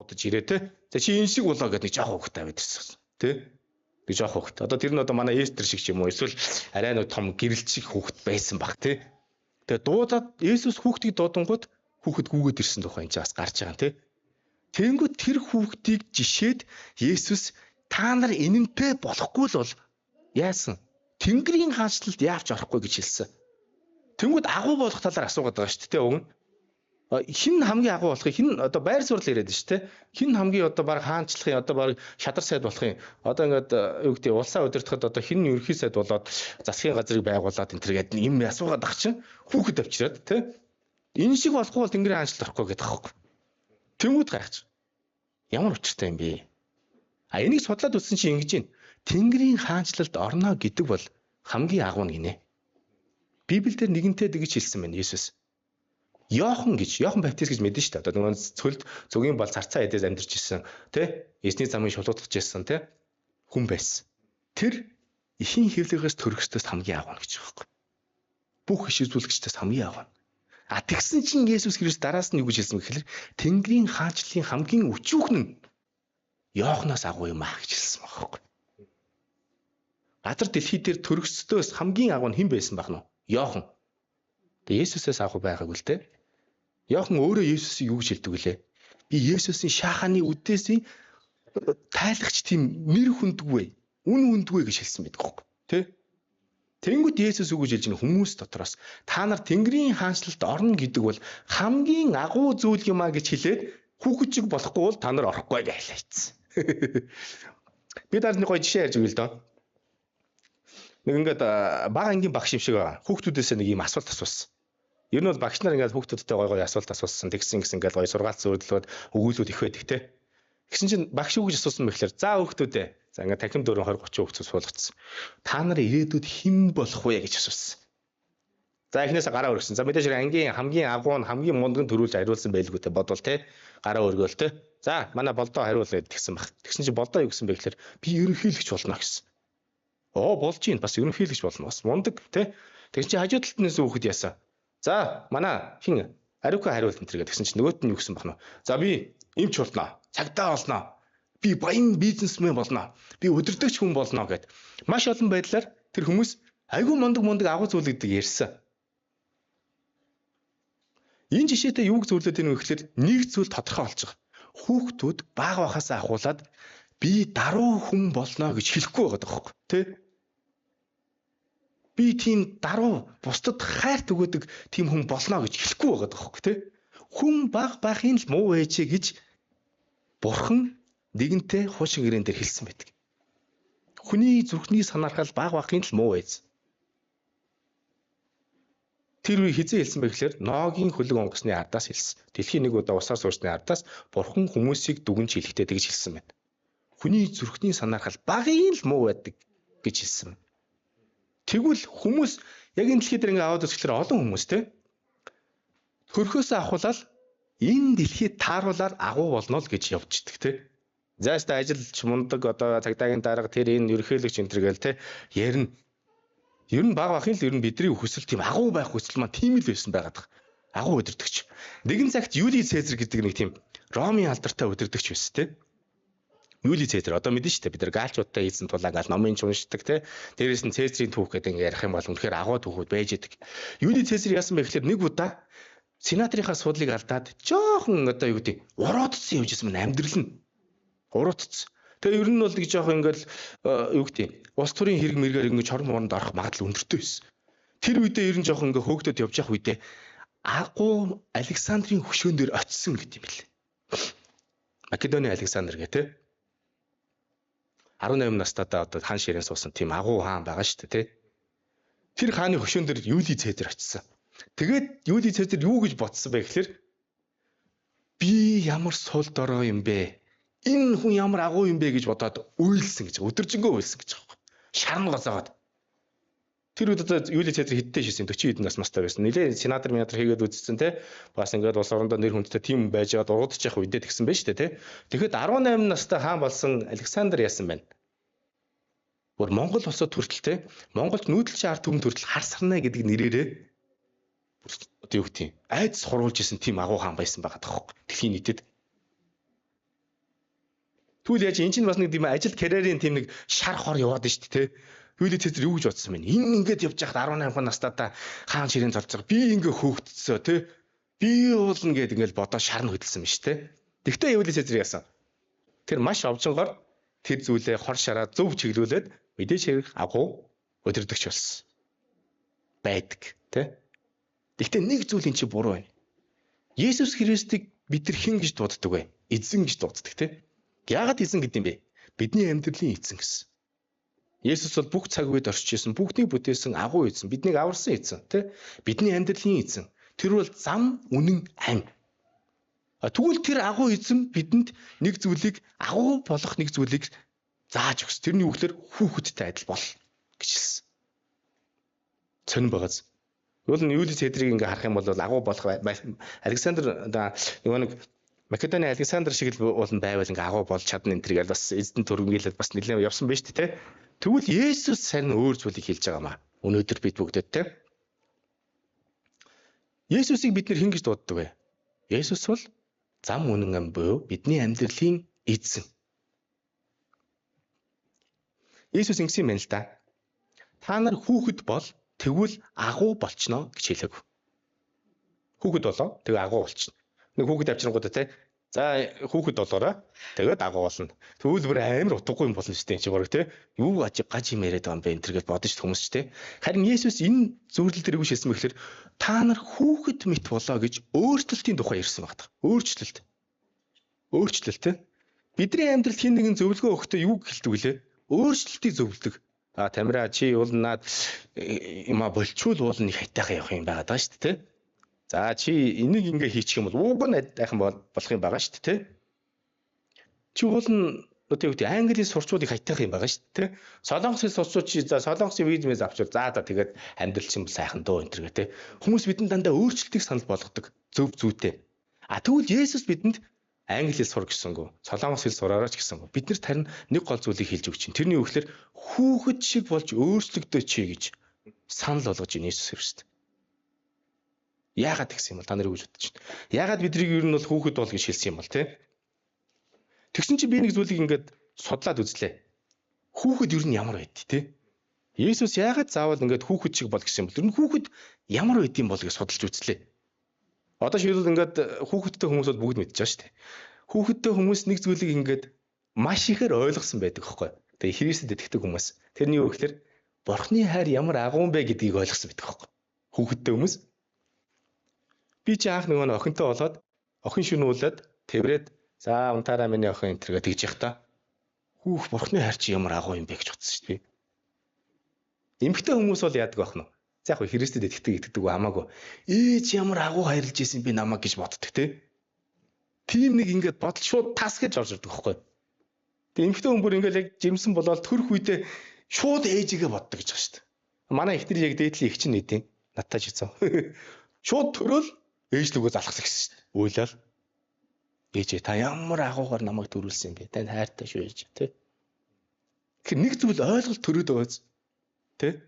бодож ирээ те. За чи энэ шиг болоо гэдэг нэг жоох хөвгт аваад ирсэн те. Нэг жоох хөвгт. Одоо тэр нь одоо манай Эстер шиг ч юм уу эсвэл арай нэг том гэрэлт шиг хөвгт байсан баг те. Тэгээ дуудаад Есүс хүүхдийг дуудангууд хүүхэд гүгээд ирсэн тухай энэ бас гарч байгаа те. Тэнгүүд тэр хүүхдийг жишээд Есүс та нар энэнтэй болохгүй л бол яасан? Тэнгэрийн хаанчлалд яавч орохгүй гэж хэлсэн. Тэнгүүд агуу болох талаар асуугаад байгаа шүү дээ уг нь. Хин хамгийн агуу болохыг хин одоо байр суурил яриад шүү дээ. Хин хамгийн одоо баг хаанчлахын одоо баг шадар сайд болохын одоо ингээд юу гэдэг улсаа удирдахад одоо хин ерөнхий сайд болоод засгийн газрыг байгуулад энэ төр гэдэг юм асуугаад ах чинь хүүхэд авчираад тий. Энэ шиг болохгүй бол тэнгэрийн хаанчлалд орохгүй гэдэг аахгүй. Тэнгүүд гайхаж. Ямар учиртай юм бэ? Энийг судлаад үзсэн чинь ингэж байна. Тэнгэрийн хаанчлалд орно гэдэг бол хамгийн агуу нь гинэ. Библиэлд нэгэнтээ тэгж хэлсэн байна Есүс. Йохан баптист гэж мэдэн шүү дээ. Одоо нөгөө цөлд зүгийн бол царцаа эдээс амьдарч ирсэн тий. Эзний замыг шулуутгаж ирсэн тий. Хүн байсан. Тэр ихийн хэвлэгээс төрөхсдөөс хамгийн агуу гэж байгаа юм. Бүх иш үзүүлэгчдээс хамгийн агуу. Тэгсэн чинь Есүс Христ дараас нь юу гэж хэлсэн гэхээр Тэнгэрийн хаанчлалын хамгийн өчүүхэн нь Йоханоос агуу юм гэж хэлсэн байгаа юм. Газар дэлхий дээр төрөхсдөөс хамгийн агуу нь хэн байсан байх нь? Йохан. Тэгээ Есүсээс агуу байгаагүй л дээ. Йохан өөрөө Есүсийг юу гэж хэлдэг вүлээ? Би Есүсийн шааханы үдээсийн тайлагч тийм нэр хүндгүй, үн хүндгүй гэж хэлсэн байдаг хөөе. Тэ? Тэнгүүд Есүс үг гэж хэлж байгаа хүмүүс дотроос та нар Тэнгэрийн хаанчлалд орно гэдэг бол хамгийн агуу зүйл юм а гэж хэлээд хүүхэчиг болохгүй бол та нар орохгүй гэж хэлээцсэн. Би дараа нэг гоё жишээ ярьж өгье л доо. Нэг ингээд бага ангийн багш юм шиг хүүхдүүдээс нэг юм асуулт асуусан. Ер нь бол багш нар ингээд хүүхдүүдтэй гоё асуулт асуусан. Тэгсэн ингээд гоё сургаалт зөвлөлөд өгүүлбүүд их байдаг те. Тэгсэн чинь багш юу гэж асуусан бэ гэхээр за хүүхдүүдээ за ингээд танхим 4 20 30 хүүхдүүд суулгацсан. Та нар ирээдүйд хэн болох вэ гэж асуусан. За эхнээсээ гараа өргөсөн. За мэдээж ангийн хамгийн агуу нь хамгийн мундаг төрүүлж хариулсан байлгүй те бодвол те. Гараа өргөөл те. За манай болдоо хариулъя гэсэн баг. Тэгсэн чинь болдоо юу гэсэн бэ гэхээр би ерөнхийлөгч болно гэсэн. Болж юм бас ерөнхийлөгч болно бас мундаг тий. Тэгсэн чинь хажуу талд нээс хүүхэд яасан. За манай хин ариука хариулт энэ төр гэсэн чинь нөгөөт нь юу гэсэн бахна. За би эмч болно. Цагдаа болно. Би баян бизнесмен болно. Би өдөртөгч хүн болно гэд. Маш олон байдлаар тэр хүмүүс айгүй мундаг агуу зүйл гэдэг ярьсан. Энэ жишээтэй юуг зөвлөд ийм гэхээр нэг зүйл тодорхой болж байгаа. Хүүхдүүд бага бахасаа ахуулаад би даруй хүн болно гэж хэлэхгүй байгаа байхгүй тий. Би тийм даруй бусдад хайрт өгöдөг тийм хүн болно гэж хэлэхгүй байгаа байхгүй тий. Хүн баг бахын л муу ээжээ гэж Бурхан нэгэнтээ хуушин гэрэн дээр хэлсэн байдаг. Хүний зүрхний санаархал баг бахын л муу ээж. Тэр үе хизээ хэлсэн бэ гэхээр Ногийн хөлөг онгоцны ардаас хэлсэн. Дэлхийн нэг удаа усаар суурсны ардаас Бурхан хүмүүсийг дүгнж хэлэхдээ тэгж хэлсэн байна. Хүний зүрхний санаархал багын л муу байдаг гэж хэлсэн. Тэгвэл хүмүүс яг энэ дэлхий дээр ингээ аваад үзэхлээр олон хүмүүс те хөрхөөсөө ахуулаад энэ дэлхийд тааруулаад агуу болно л гэж явж идэх те. Заастаа ажилч мундаг одоо цагдаагийн дарга тэр энэ ерөнхийлөгч энэ төр гээл те ярина. Ер нь баг бахын л ер нь бидний хүсэл тийм агуу байх хүсэл маань тийм л байсан байгаад. Агуу өдөртөгч. Нэгэн цагт Юли Цезар гэдэг нэг тийм Ромын алдартай өдөртөгч байсан те. Юли Цезар одоо мэдэн шүү дээ бид нар гаалчуудтай хийсэн тулаа гал номын уншдаг те. Дээрээс нь Цезарийн түүх гэдэг ингээ ярих юм бол үнэхээр агуу түүхүүд байж идэг. Юли Цезар яасан бэ гэхээр нэг удаа сенаторынхаа суудлыг алдаад жоохон одоо юу гэдэг уруудсан явж исэн мэн амьдрал нь. Уруудсан. Тэгээ ер нь бол нэг жоохон ингээл юу гэдэг улс төрийн хэрэг мэргээр ингээ чорон моронд орох магадлал өндөртэй байсан. Тэр үедээ ер нь жоохон ингээ хөөгдөд явж явах үедээ агуу Александрийн хөшөөн дээр очисон гэдэг юм бэл. Македоны Александр гэх те 18 настайдаа одоо хаан ширээн суусан тийм агуу хаан байгаа шүү дээ те. Тэр хааны хөшөөн дээр Юли Цезар очисон. Тэгээд Юли Цезар юу гэж бодсон бэ гэхээр би ямар сул дорой юм бэ? Энэ хүн ямар агуу юм бэ гэж бодоод уйлсан гэж өдөржингөө уйлсан гэж байгаа. Шарн гоцоод. Тэр үед одоо Юли Цезар хэдтэй шийсэн 40 хэдэн настай байсан. Нилээ сенатор хийгээд үзсэн те. Бас ингээд улс орондоо нэр хүндтэй тийм байж байгаад уруудчих явах үедээ тэгсэн байж тээ те. Тэгэхэд 18 настай хаан болсон Александр яасан байна. Бүр Монгол улсад хүртэл те. Монголд нүүдэлчин ард түмэнд хүртэл хар сарнаа гэдэг нэрээрээ одоо юу гэх тийм айдас хуруулж исэн тийм агуу хаан байсан байгаа тоххой. Дэлхийн нийтэд. Тэгвэл яаж энэ чинь бас нэг тийм ажил карьерийн тийм нэг шар хор яваад байна шүү дээ, тэ. Юули Цэзар юу гэж бодсон бэ? Энэ ингээд явж байхад 18 настайдаа хаан ширээн цолцоо. Би ингээ хөөгдсөө, тэ. Би уулна гэд ингээл бодоо шарн хөдөлсөн юм шүү, тэ. Тэгтээ Юули Цэзар яасан? Тэр маш овжонгоор тэр зүйлээ хор шараа зөв чиглүүлээд мэдээж хэрэг агуу өдөрдөгч болсон байдаг, тэ. Тэгтээ нэг зүйл эн чинь буруу байна. Есүс Христийг бид нар хэн гэж дууддаг вэ? Эзэн гэж дууддаг, тэ. Яагаад эзэн гэдэг юм бэ? Бидний амьдралын эзэн гэсэн. Есүс бол бүх цаг үед оршиж исэн, бүгднийг бүтээсэн агуу эзэн, биднийг аварсан эзэн, тэ? Бидний амьдралын эзэн. Тэр бол зам, үнэн, амь. Тэгвэл тэр агуу эзэн бидэнд нэг зүйлийг агуу болох нэг зүйлийг зааж өгс. Тэрний үгээр хүүхэдтэй адил бол гэж хэлсэн. Цонь багаз. Тэгвэл Юули Цэзарыг ингээ харах юм бол агуу болох Александр нэг Македоны Александр шиг л бол байвал ингээ агуу болж чадна энэ төргээл бас эзэн төрөнгөлөд бас нэлээд явсан байж тээ. Тэгвэл Есүс сайн өөр зүйлийг хэлж байгаамаа. Өнөөдөр бид бүгдээ тээ. Есүсийг бид нар хэн гэж дууддаг вэ? Есүс бол зам, үнэн, амь буюу бидний амьдралын эзэн. Есүс ингэсэн юм байна л да. Та нар хүүхэд бол тэгвэл агуу болчихно гэж хэлэв. Хүүхэд болоо тэгээ агуу болчихно. Нэг хүүхэд авчирнгуудаа те. За хүүхэд болоорой. Тэгээд агуу болно. Тэгвэл бүр амар утгагүй юм болно шүү дээ. Чи бараг те. Юу гаж юм яриад байгаа юм бэ энэ төр гэж бодож хүмүүс ч те. Харин Есүс энэ зөвлөл дээр юу хэлсэн бэ гэхээр та нар хүүхэд мэт болоо гэж өөрчлөлтийн тухай ярьсан багтаа. Өөрчлөлт. Өөрчлөлт те. Бидний амьдралд хин нэгэн зөвлөгөө өгөхдөө юу хэлдэг вүлээ? Өөрчлөлтийг зөвлөдөг. Тамира чи бол наад юма болчул бол нэг хайтайхан явах юм байгаа даа шүү дээ, тэ. За чи энийг ингээ хийчих юм бол ууг нь айхан болох юм байгаа шүү дээ, тэ. Чи бол одоо юу Английн сурчуудыг хайтайхан юм байгаа шүү дээ, тэ. Солонгосын сурчууд чи за Солонгосын визмээс авчвал за тэгээд амьдрал чинь сайхан дөө энэ төр гэ, тэ. Хүмүүс бидэнд дандаа өөрчлөлтийг санал болгодог зөв зүйтэй. Тэгвэл Есүс бидэнд Англи хэл сур гэсэнгүү, Солонгос хэл сураараач гэсэнгүү. Бид нарт харин нэг гол зүйлийг хэлж өгч чинь. Тэрний үгээр хүүхэд шиг болж өөрчлөгдөж чи гэж санал болгож байна Есүс Христ. Яагаад гэсэн юм бол та нар юу гэж бодож байна? Яагаад бидний ер нь бол хүүхэд бол гэж хэлсэн юм бол те? Тэгсэн чинь би нэг зүйлийг ингээд судлаад үзлээ. Хүүхэд ер нь ямар байд те? Есүс яагаад заавал ингээд хүүхэд шиг бол гэсэн юм бол ер нь хүүхэд ямар байд юм бол гэж судалж үзлээ. Одоо шийдвэл ингээд хүүхэдтэй хүмүүс бол бүгд мэдчихэж шүү дээ. Хүүхэдтэй хүмүүс нэг зүйлийг ингээд маш ихээр ойлгосон байдаг хөөхгүй. Тэгээ Христэд итгэдэг хүмүүс. Тэрний юу гэхээр Бурхны хайр ямар агуу бэ гэдгийг ойлгосон байдаг хөөхгүй. Хүүхэдтэй хүмүүс. Би чи анх нөгөө охинтой болоод охин шүнүүлээд тэврээд за унтаараа миний охин энэ төргээ тэгж явах та. Хүүх Бурхны хайр чи ямар агуу юм бэ гэж бодсон шүү дээ. Эмэгтэй хүмүүс бол яадаг байх нь. За яг Христэд итгэдэг хамаагүй. Ээж ямар агуу хайрлаж исэн би намайг гэж боддог те. Тийм нэг ингээд бодол шууд тас гэж орж ирдэг байхгүй. Тэгээ эмэгтэй хүн бүр ингээд яг жимсэн болоод төрөх үедээ шууд ээжигээ боддог гэж байгаа шүү дээ. Манай ихтер яг дээдлийн их чинь нэдийн надтай ч гэсэн. Шууд төрөөл ээж лүгөө залхсан гэсэн шүү дээ. Уйлал. Ээжээ та ямар агуугаар намайг төрүүлсэн бэ? Тань хайртай шүү ээж те. Тэгэхээр нэг зүйл ойлголт төрөөд байгааз те.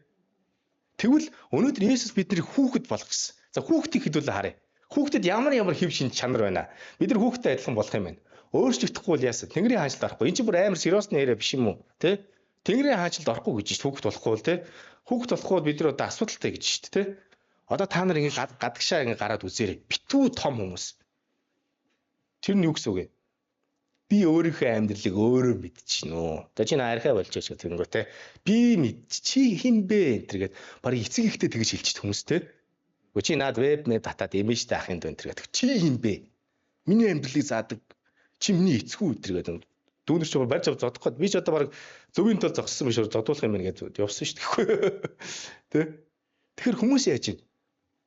Тэгвэл өнөөдөр Есүс биднийг хүүхэд болгосон. За хүүхдийг хэдүүлээ харъя. Хүүхдэд ямар хэв шинж чанар байна. Бид нар хүүхдтэй адилхан болох юм байна. Өөрчлөгдөхгүй бол яасан? Тэнгэрийн хаанчлалд орохгүй. Энэ чинь бүр амар сериосны яриа биш юм уу? Тэ? Тэнгэрийн хаанчлалд орохгүй гэж хүүхэд болохгүй бол тэ? Хүүхэд болохгүй бид нар одоо асуудалтай гэж шүү дээ, тэ? Одоо та нар ингэ гадагшаа ингэ гараад үзээрэй. Битүү том хүмүүс. Тэр нь юу гэсэн үг вэ? Би өөрийнхөө амьдралыг өөрөө мэдчихнэ. За чи архаа болчихж байгаа тэрнгөө те. Би мэд чи хин бэ энэ төргээд барыг эцэг ихтэй тэгж хэлчих хүмүүс те. Чи наад веб мэд татаад имижтэй ахын дөө энэ төргээд чи хин бэ? Миний амьдралыг заадаг. Чи миний эцгүү энэ төргээд дүүнер ч барьж авч зодох гээд би ч одоо барыг зөвийн тал зогссон биш зодуулах юм байна гэж явсан шүү дээ. Тэ. Тэгэхээр хүмүүс яаж ийн?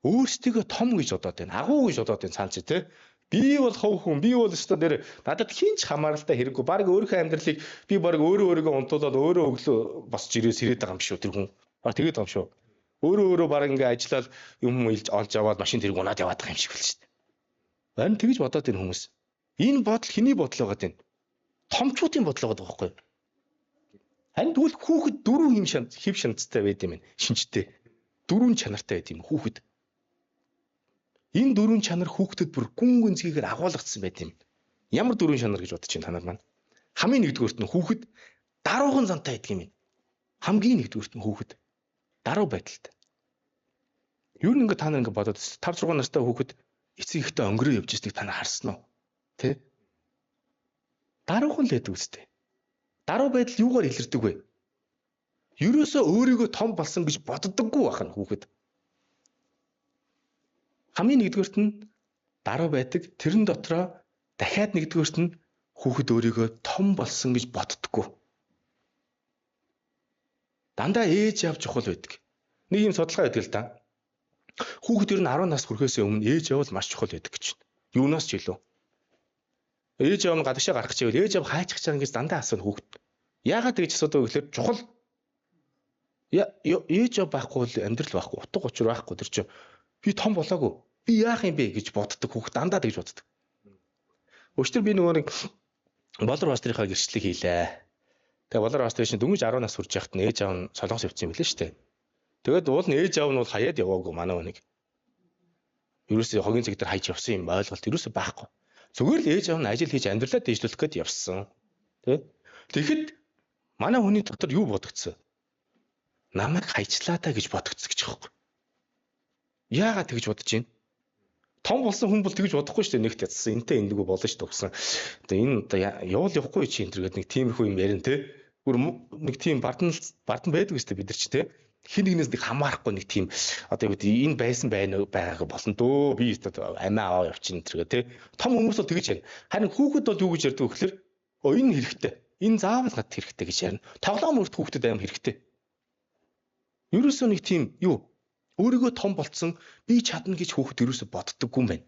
Өөрсдөө том гэж бодоод байна. Агуу гэж бодоод байна цаан чи те. Би бол хов хүн, би бол өстө дээр надад хинч хамааралтай хэрэггүй. Бараг өөрийнхөө амьдралыг би бараг өөрийгөө унтуулаад өөрөө өглөө босч ирээс ирээд байгаа юм шүү тэр хүн. Бараг тэгээд байгаа юм шүү. Өөрөө бараг ингээ ажиллаад юм илж олж аваад машин тэрэг унаад яваад байгаа юм шиг л шүү дээ. Харин тэгж бодоод энэ хүмүүс. Энэ бодол хэний бодол байгаад байна? Томчуудын бодол байгаад байгаа байхгүй юу? Харин тэгвэл хүүхэд дөрөв хэв шанцтай байд юм байна. Шинжтэй. Дөрвөн чанартай байд юм хүүхэд. Энэ дөрвөн чанар хүүхдэд бүр гүн гүнзгийгээр агуулгдсан байт юм. Ямар дөрвөн чанар гэж бодож байна та нар маань? Хамгийн нэгдүгээрт нь хүүхэд даруухан зантай байдаг юм. Хамгийн нэгдүгээрт нь хүүхэд даруй байдалтай. Юу нэг та нар бодоод 5 6 настай хүүхэд эцэг ихтэй өнгөрөө явж ирснийг та нар харсан уу? Тэ? Даруухан л байдаг үстэй. Даруй байдал юугаар илэрдэг вэ? Ерөөсөө өөрийгөө том болсон гэж боддоггүй байна хүүхэд. Хамгийн нэгдүгээрт нь даруй байдаг. Тэрэн дотроо дахиад нэгдүгээрт нь хүүхэд өөрийгөө том болсон гэж боддоггүй. Дандаа ээж явж чухал байдаг. Нэг юм судалгаа байдаг л да. Хүүхэд ер нь 10 нас хүрэхээс өмнө ээж явал маш чухал байдаг гэж байна. Юунаас ч илүү. Ээж аав нь гадагшаа гарах гэвэл ээж аав хайчих чаана гэж дандаа асууна хүүхэд. Яагаад гэж асуудаг вэ гэхээр чухал. Ээж аав байхгүй бол амьдрал байхгүй, утга учир байхгүй. Тэр чинь би том болоогүй. Би яах юм бэ гэж боддог хүүхэд дандаа тэгж боддог. Өчтөр би нөгөө нэг болор пастрынхаа гэрчлэлийг хийлээ. Тэгээ болор пастрын чинь дөнгөж 10 нас хүрч яхад нь ээж аав нь солонгос явсан юм билээ шүү дээ. Тэгээд уул нь ээж аав нь бол хаяад яваагүй манай хүнийг. Ерөөсөө хогийн цаг дээр хайж явсан юм ойлголт ерөөсөө байхгүй. Зүгээр л ээж аав нь ажил хийж амьдралаа дэвшлүүлэх гээд явсан. Тэ? Тэгэхэд манай хүний дотор юу бодогдсон? Намайг хайчлаа та гэж бодогдсон гэж байгаа юм. Яагаад тэгж бодож байна? Том болсон хүн бол тэгж бодохгүй шүү дээ. Нэгт ятсан. Энтэй эндэггүй болно шүү дээ гэсэн. Одоо энэ одоо явал явахгүй чи энэ төргээд нэг тиймэрхүү юм ярина те. Нэг тийм бардан байдаг үстэй бид нар ч те. Хин нэгнээс нэг хамаарахгүй нэг тийм одоо юу гэдэг энэ байсан байгааг болно дөө. Би одоо амиа аваа явчихна тэргээ те. Том хүмүүс бол тэгж ярина. Харин хүүхэд бол юу гэж ярьдаг вэ гэхээр энэ хэрэгтэй. Энэ заавал гад хэрэгтэй гэж ярина. Тоглоом өрт хүүхдэд аим хэрэгтэй. Ерөөсөө нэг тийм юу өөрийгөө том болцсон би чадна гэж хүүхэд ерөөсө боддоггүй юм байна.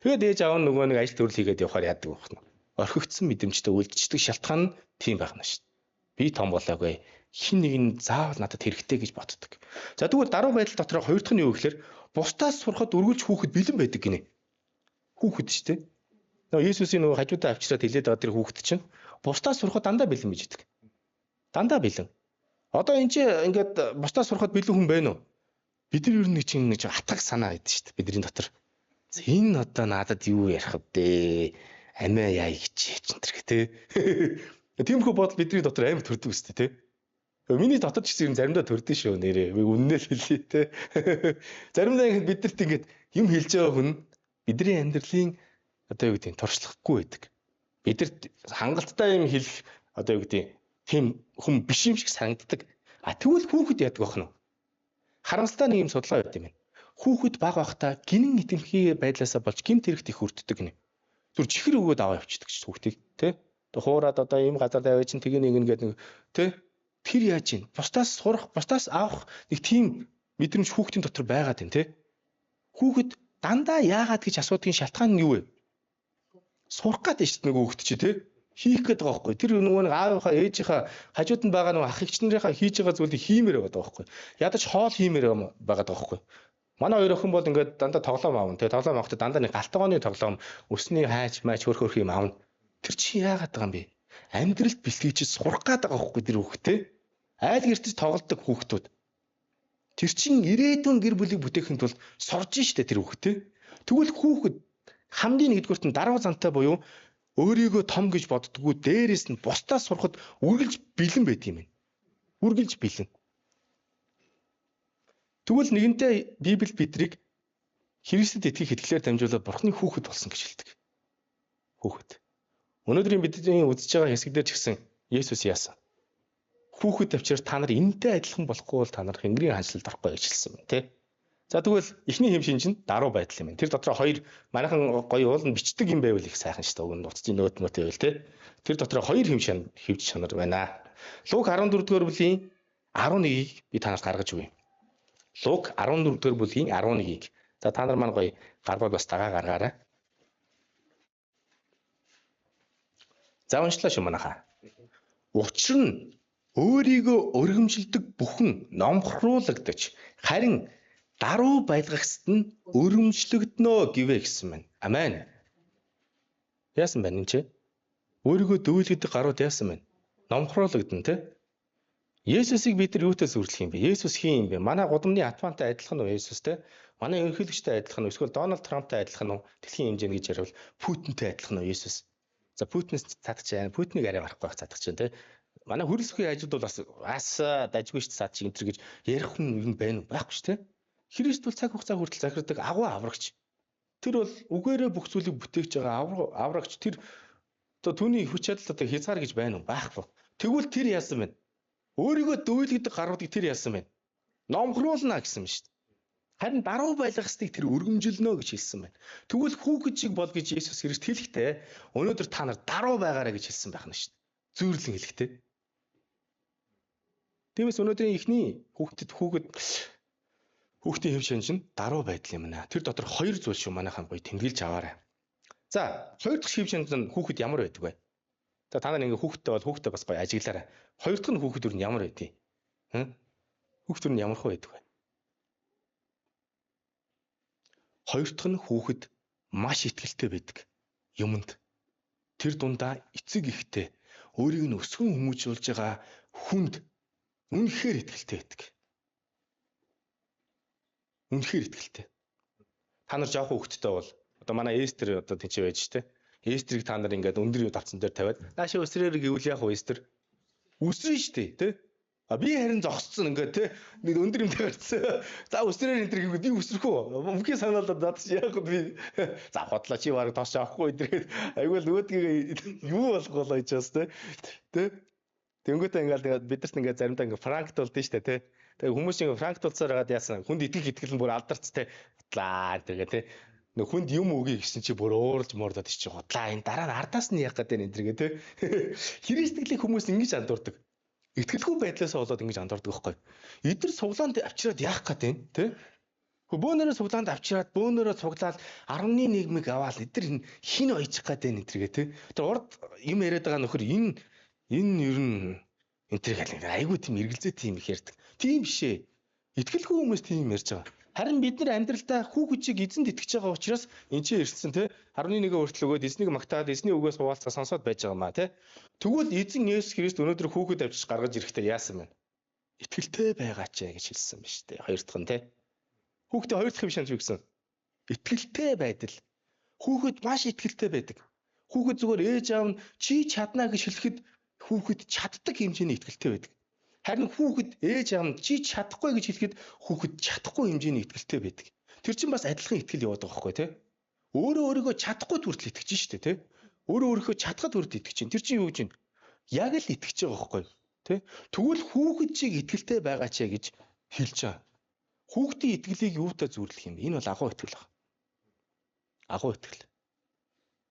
Тэгээд ээж аав нөгөө нэг ажил төрөл хийгээд явахаар яадаг байх нь. Орхигдсон мэдрэмжтэй үлдчихдэг шалтгаан нь тийм байх нь шүү дээ. Би том болоогүй. Хин нэг нь заавал надад хэрэгтэй гэж боддог. За тэгвэл даруй байдал дотор хоёр дахь нь юу гэхээр бусдаас сурахад үргэлж хүүхэд бэлэн байдаг гинэ. Хүүхэд шүү дээ. Нөгөө Есүсийн нөгөө хажуудаа авчираад хэлээд байгаа тэр хүүхэд чинь бусдаас сурахад дандаа бэлэн байж идэг. Дандаа бэлэн. Одоо энэ чи ингээд бусдаас сурахад бэлэн хүн байна уу? Бид нар ер нь чинь нэг атгах санаа байдаг шүү дээ бидний дотор. Энэ одоо надад юу ярих вэ? Амиа яа гэж чинь тэр тэ. Тиймэрхүү бодол бидний дотор амар төрдөг шүү дээ тэ. Миний дотор ч гэсэн заримдаа төрдөн шүү нэрээ. Би үннээ л хэлээ тэ. Заримдаа ингээд бидэрт ингээд юм хэлж байгаа хүн бидний амьдралын одоо юу гэдэг нь туршлахгүй байдаг. Бидэрт хангалттай юм хэлэх одоо юу гэдэг тийм хүн биш юм шиг санагддаг. А тэгвэл хүүхэд яадаг байх нь? Харамсалтай нэг юм судалгаа байт юм байна. Хүүхэд бага байхдаа гинэн итгэмхий байдлаасаа болж гинт хэрэгт их хүртдэг гинэ. Зүр чихэр өгөөд аваа явчихдаг ч хүүхдийг тий. Тэг хуураад одоо ийм газар тавиач чинь тгий нэг ингээд нэг тий. Тэр яаж юм? Бусдаас сурах, бусдаас авах нэг тийм мэдрэмж хүүхдийн дотор байгаад байна тий. Хүүхэд дандаа яагаад гэж асуудгийн шалтгаан нь юу вэ? Сурах гэдэг шүү дээ нэг хүүхэд чи тий. Хийх гээд байгаа байхгүй. Тэр нөгөө нэг аавынхаа ээжийнхаа хажууд нь байгаа нөгөө ах эгч нарынхаа хийж байгаа зүйлийг хиймээр байгаа байхгүй. Ядаж хоол хиймээр байгаа байхгүй. Манай хоёр охин бол ингээд дандаа тоглоом аавна. Тэгээ тоглоом авахдаа дандаа нэг галтгооны тоглоом, өсний хайж мааж хөрх юм аавна. Тэр чи яагаад байгаа юм бэ? Амьдралд бэлтгэж сурах гээд байгаа байхгүй тэр хүүхдээ. Айл гэртэж тоглодог хүүхдүүд. Тэр чин ирээдүйн гэр бүлийг бүтээхэд бол сурж штэ тэр хүүхдээ. Тэгвэл хүүхэд хамгийн нэгдүгürt нь даруй зантай буюу өөрийгөө том гэж боддгоо дээрээс нь бусдаас сурахад үргэлж бэлэн байт юм байна. Үргэлж бэлэн. Тэгвэл нэгэнтээ Библи бидрийг Христэд итгэх итгэлээр дамжуулаад Бурхны хүүхэд болсон гэж хэлдэг. Хүүхэд. Өнөөдрийн бидний үзэж байгаа хэсэг дээр ч гэсэн Есүс яасан. Хүүхэд авчир та нар энэтэй адилхан болохгүй бол та нар Хэнгэрийн хандлалд орохгүй гэж хэлсэн байна, тий? За тэгвэл эхний хэм шинж нь даруй байдал юм байна. Тэр дотор хоёр манайхан гоё уул нь бичдэг юм байвал их сайхан шүү дээ. Уг нь нуцгийн нөт байвал тий. Тэр дотор хоёр хэм хөвж чанар байна. Луг 14-р бүлгийн 11-ийг би танаас гаргаж өгье. Луг 14-р бүлгийн 11-ийг. За та нар маань гоё гарбал бас дагаа гаргаарай. За уншлаа шүү манайхаа. Учир нь өөрийгөө өргөмжилдэг бүхэн номхруулагдаж харин даруй байлгахсад нь өрөмжлөгднө гэвэ гэсэн байна. Амен. Яасан байна энэ ч? Өөрийгөө дүүлгэдэг гарууд яасан байна? Номхруулагдана тий? Есүсийг бид нар юутай сүрлэх юм бэ? Есүс хин юм бэ? Манай гудамжны Атвантай адилхан уу Есүс тий? Манай ерөнхийлөгчтэй адилхан уу? Эсвэл Дональд Трамптай адилхан уу? Дэлхийн хэмжээнд гэж ярил Путинтэй адилхан уу Есүс? За Путинээс цаадах чинь Путиныг арай гарахгүй байх цаадах чинь тий. Манай хөрөлсөхийн хажууд бол бас дажгүй шүү дээ цаад чи энэ төр гэж ярих хүн юу байна уу байхгүй шүү тий. Христ бол цаг хугацаа хүртэл захирдаг агуу аврагч. Тэр бол үгээрээ бүх зүйлийг бүтээгч байгаа аврагч тэр одоо түүний хүч чадал одоо хязгаар гэж байна уу байхгүй. Тэгвэл тэр яасан байна? Өөрийгөө дөөлгөдөг гаруудыг тэр яасан байна? Номхруулна гэсэн юм шүү дээ. Харин даруй байлгах стыг тэр өргөмжилнө гэж хэлсэн байна. Тэгвэл хүүхэд шиг бол гэж Есүс Христ хэлэхдээ өнөөдөр та нар даруй байгаарай гэж хэлсэн байх нь шүү дээ. Зүйрлэн хэлэхдээ. Тиймээс өнөөдрийн эхний хүүхдийн хэв шин чинь даруй байдал юм наа. Тэр дотор хоёр зүйл шүү манайхан гоё тэмдэглэж аваарай. За, хоёр дахь хэв шинж нь хүүхэд ямар байдаг вэ? За та нар ингээ хүүхэдтэй бол хүүхэдтэй бас гоё ажиглаарай. Хоёр дахь нь хүүхэд өр нь ямар байдгийг? Хүүхэд өр нь ямар хөө байдаг вэ? Хоёр дахь нь хүүхэд маш ихтгэлтэй байдаг юмд. Тэр дундаа эцэг ихтэй өөрийг нь өсгөн хүмүүжүүлж байгаа хүнд үнэхээр ихтгэлтэй байдаг. Үнэхээр ихтгэлтэй. Та нар жоох хүүхэдтэй бол одоо манай Эстер одоо тийч байж штэ. Эстрийг та нар ингээд өндөр юу давцсан дээр тавиад наашаа өсрээр гэвэл яах вэ Эстер? Үсрэн штэ тий. А би харин зогсцсон ингээд тий. Нэг өндөр юм тавьчихсан. За өсрээр энэ төр гэвэл би өсрөх үү? Мөнхийн санаалаад надад яах вэ би? За хотлоо чи бараг тоош авахгүй эдрэхэд айгүй л өөдгийг юу болох болоо гэж бас тий. Тэнгүүтээ ингээд бидэрт ингээд заримдаа ингээд франкт болдсон штэ тий. Тэгээ хүмүүс ингээд франкт болцоор хагаад яасан хүнд итгэл нь бүр алдарч тий. Хутлаа тэргээ тий. Нэг хүнд юм өгье гэсэн чи бүр уурж мордод чи хутлаа энэ дараа нь ардаас нь яах гэдэг энэ тэргээ тий. Христчлийг хүмүүс ингэж андуурдаг. Итгэлгүй байдлаасаа болоод ингэж андуурдаг байхгүй. Эдгээр суглаанд авчираад яах гэдэг юм тий. Бөөнөрөө суглаанд авчираад бөөнөрөө цуглаад 11-ыг аваад эдгээр хин ойчих гэдэг энэ тэргээ тий. Тэр урд юм яриад байгаа нөхөр энэ ер нь энэ тэр хэл айгүй тийм эргэлзээ тийм их ярьдаг. Тийм бишээ. Итгэлгүй хүмүүс тийм ярьж байгаа. Харин бид нар амьдралдаа хүүхэд чиг эзэнд итгэж байгаа учраас эн чинь ирсэн те 11-гээ хүртэл өгөөд эзнийг магтаад эзний үгээс хуваалцаа сонсоод байж байгаа маа те. Тэгвэл эзэн Есүс Христ өнөөдөр хүүхэд авчиж гаргаж ирэхдээ яасан бэ? Итгэлтэй байгаач гэж хэлсэн ба штэ. Хоёр дахь нь те. Хүүхдээ хоёр дахь юм шанж юу гэсэн? Итгэлтэй байдал. Хүүхэд маш итгэлтэй байдаг. Хүүхэд зүгээр ээж аав нь чи чадна гэж хэлэхэд хүүхэд чаддаг хэмжээний итгэлтэй байдаг. Харин хүүхэд ээж аав нь чи чадахгүй гэж хэлэхэд хүүхэд чадахгүй хэмжээний итгэлтэй байдаг. Тэр чинь бас адилхан итгэл яваад байгаа байхгүй тий. Өөрийгөө чадахгүй хүртэл итгэж штэ тий. Өөрийнхөө чадхад хүртэл итгэж чинь. Тэр чинь юу гэж юм? Яг л итгэж байгаа байхгүй тий. Тэгвэл хүүхэд чиг итгэлтэй байгаач гэж хэлж байгаа. Хүүхдийн итгэлийг юутай зүйрлэх юм бэ? Энэ бол агуу итгэл баг. Агуу итгэл.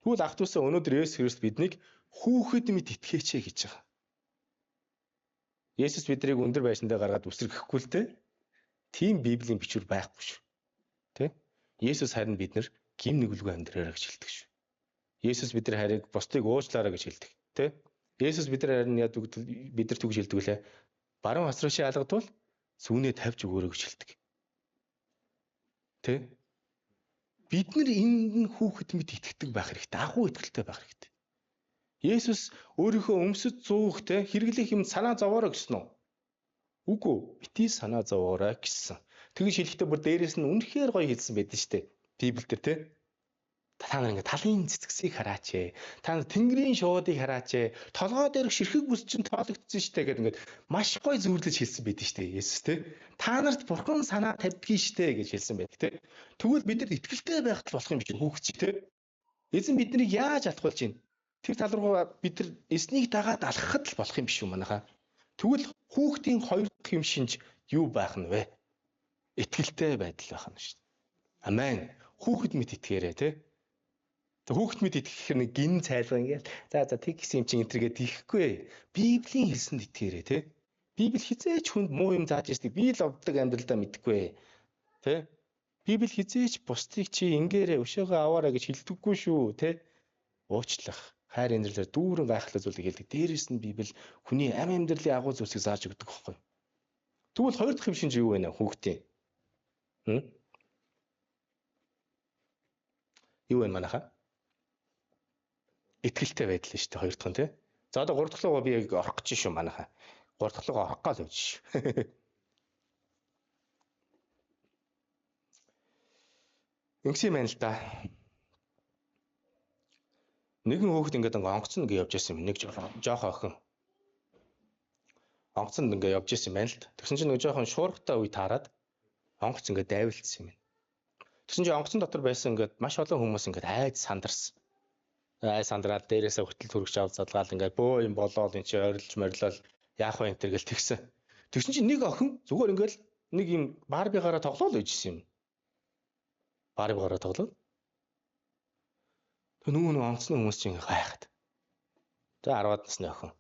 Тэгвэл ах トゥ усаа өнөөдөр Есүс Христ биднийг хүүхэд мэд итгэээч гэж байгаа. Есүс биднийг өндөр байшиндаа гаргаад үсрэхгүй л те. Тийм Библийн бичвэр байхгүй шүү. Тэ? Есүс харин бид нар гим нүгэлгүй амьдраарай гэж хэлдэг шүү. Есүс бид нар харийг бусдыг уучлаарай гэж хэлдэг. Тэ? Есүс бид нар харин яд бидэрт үгж хэлдэг лээ. Баруун хасраши алгадвал сүүнээ тавьж өгөөрэй гэж хэлдэг. Тэ? Бид нар энэ хүүхэд мэд итгэдэг байх хэрэгтэй. Агуу итгэлтэй байх хэрэгтэй. Есүс өөрийнхөө өмсөж зуух те хэрэглэх юм санаа зовоорой гэсэн үү? Үгүй, бити санаа зовоорой гэсэн. Тэгж хэлэхдээ бүр дээрээс нь үнэхээр гоё хэлсэн байдаг шүү дээ. Библиэлд те. Та нар ингээ талын цэцгсийг хараач ээ. Та нар тэнгэрийн шуудыг хараач ээ. Толгой дээрх ширхэг бүс чинь тоологдсон шүү дээ гэдэг ингээд маш гоё зүйрлэж хэлсэн байдаг шүү дээ. Есүс те. Та нарт бурхан санаа тавьдгийг шүү дээ гэж хэлсэн байдаг те. Тэгвэл бид нар итгэлтэй байх болох юм шиг хүүхэд чи те. Эзэн биднийг яаж алхуулж байна? Тэр тал руугаа бид нар эснийг дагаад алхахад л болох юм биш үү манайхаа. Тэгвэл хүүхдийн хоёр дахь юм шинж юу байх нь вэ? Итгэлтэй байдал байх нь шүү дээ. Амен. Хүүхэд мэд итгээрэй те. Тэг хүүхэд мэд итгэх нэг гин цайлгаа ингээл за тэг гэсэн юм чинь энтергээд ихгүй. Библийн хэлсэнд итгээрэй те. Библи хизээч хүнд муу юм зааж ирдэг. Би л овдлог амьдралдаа мэдэхгүй. Тэ? Библи хизээч бусдыг чи ингээрэй өшөөгөө аваарай гэж хэлдэггүй шүү те. Уучлах хайр инэрлэр дүүрэн гайхалтай зүйлийг хэлдэг. Дээрээс нь Библи хүний амь амьдралын агуу зүйлсийг зааж өгдөг байхгүй. Тэгвэл хоёр дахь юм шинж юу вэ нэ хүүхдийн? Юу вэ манайхаа? Итгэлтэй байдал нь шүү дээ хоёр дахь нь тий. За одоо гурав дахь руугаа би яг орох гэж шүү манайхаа. Гурав дахь руугаа орох гал явж шүү. Ингэсэн юм байна л да. Нэгэн хүүхэд ингээд онгоцонд ингээд явж байсан юм. Нэг жоох охин. Онгоцонд ингээд явж байсан юм байна л да. Тэгсэн чинь нэг жоохон шуургатай үе таарад онгоц ингээд дайвилдсан юм. Тэгсэн чинь онгоцон дотор байсан ингээд маш олон хүмүүс ингээд айд сандарсан. Сандраад дээрээсээ хүртэл түргэж авал задгаал ингээд бөө юм болоод эн чинь ойрлж морилол яах вэ энэ төр гэл тэгсэн. Тэгсэн чинь нэг охин зүгээр ингээд нэг юм барбигаараа тоглоол үйжсэн юм. Барбигаараа тоглоол. Тэг нөгөө онгоцны хүмүүс чинь гайхаад. За 10-аад насны охин.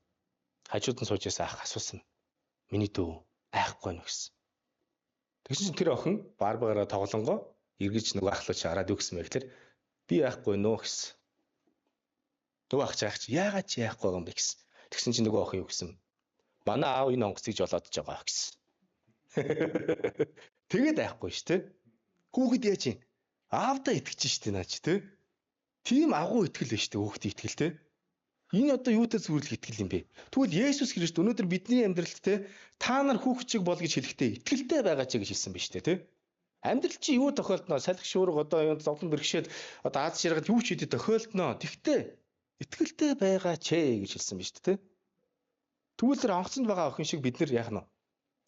Хажууд нь сууж байсан ах асуусан. Миний дүү айхгүй нэ гэсэн. Тэгсэн чинь тэр охин барбигаараа тоглонгоо эргэж нөгөө ахлууч хараад юу гэсэн бэ гэхээр би айхгүй нөө гэсэн. Нөгөө ах чаах чи яагаад чи яахгүй юм бэ гэсэн. Тэгсэн чинь нөгөө охин юу гэсэн. Манай аав энэ онгоцыг жолоодож байгаа гэсэн. Тэгээд айхгүй ш тэ. Хүүхэд яаж юм? Аавдаа итгэж штэ наач тэ. Тийм агуу итгэл байж тэ хүүхдээ итгэл тэ. Энэ одоо юутай зүрлэх итгэл юм бэ? Тэгвэл Есүс Христ өнөөдөр бидний амьдралд тэ та нар хүүхчиг бол гэж хэлэхдээ итгэлтэй байгаа ч гэж хэлсэн биз дээ тэ. Амьдрал чи юу тохиолдноо? Салхи шуурга одоо юм зовлон бэрхшээл одоо аз жаргал юу ч хийдэг тохиолдноо. Тэгтээ итгэлтэй байгаа ч гэж хэлсэн биз дээ тэ. Тэгвэл тэр онгоцонд байгаа охин шиг бид нар яах нь?